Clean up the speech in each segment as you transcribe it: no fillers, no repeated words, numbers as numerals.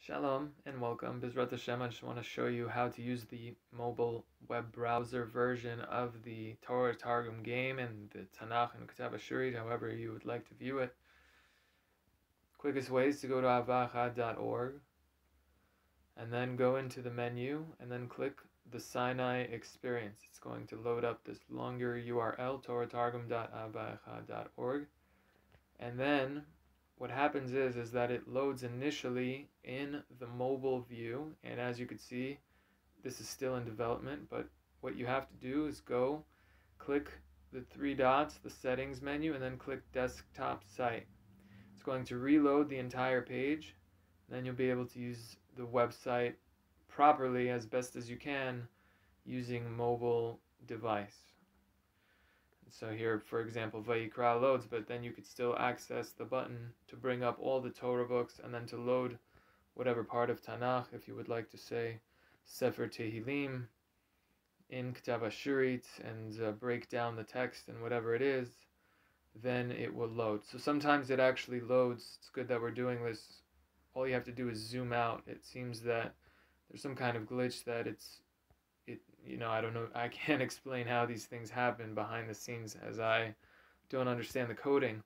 Shalom and welcome. B'ezrat Hashem, I just want to show you how to use the mobile web browser version of the Torah Targum game and the Tanakh and Beketv Ash, however you would like to view it. Quickest way is to go to avachad.org and then go into the menu and then click the Sinai Experience. It's going to load up this longer URL, torahtargum.avachad.org, and then what happens is that it loads initially in the mobile view, and as you can see, this is still in development, but what you have to do is go click the three dots, the settings menu, and then click desktop site. It's going to reload the entire page, then you'll be able to use the website properly as best as you can using mobile device. So here, for example, Vayikra loads, but then you could still access the button to bring up all the Torah books and then to load whatever part of Tanakh, if you would like to say Sefer Tehillim in Bektav Ash and break down the text and whatever it is, then it will load. So sometimes it actually loads. It's good that we're doing this. All you have to do is zoom out. It seems that there's some kind of glitch that I don't know, I can't explain how these things happen behind the scenes as I don't understand the coding,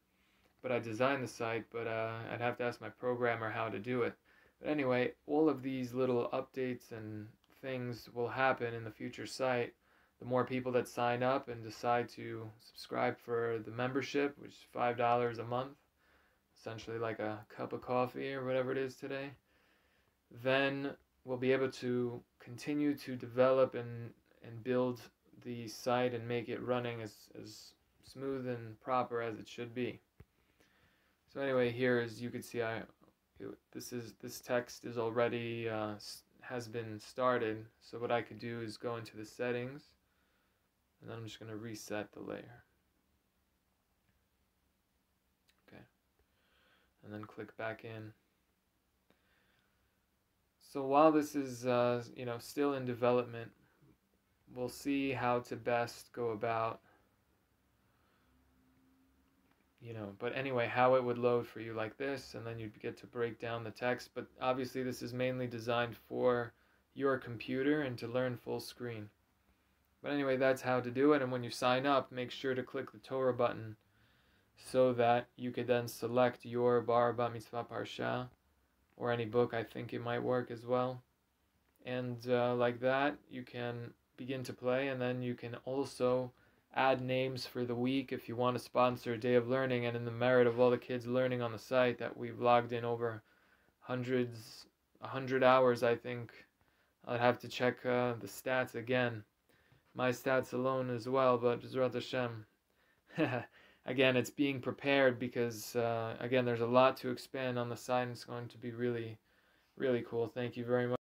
but I designed the site, but I'd have to ask my programmer how to do it. But anyway, all of these little updates and things will happen in the future site. The more people that sign up and decide to subscribe for the membership, which is $5 a month, essentially like a cup of coffee or whatever it is today, then we'll be able to continue to develop and build the site and make it running as smooth and proper as it should be. So anyway, here, as you can see, this text is already has been started. So what I could do is go into the settings, and then I'm just going to reset the layer. Okay, and then click back in. So while this is still in development, we'll see how to best go about, but anyway, how it would load for you like this, and then you'd get to break down the text. But obviously this is mainly designed for your computer and to learn full screen. But anyway, that's how to do it. And when you sign up, make sure to click the Torah button so that you could then select your Bar Bat Mitzvah Parsha, or any book. I think it might work as well. And like that, you can begin to play, and then you can also add names for the week if you want to sponsor a day of learning. And in the merit of all the kids learning on the site that we've logged in over 100 hours, I think. I'd have to check the stats again. My stats alone as well, but B'ezrat Hashem. Again, it's being prepared because, again, there's a lot to expand on the site, and it's going to be really, really cool. Thank you very much.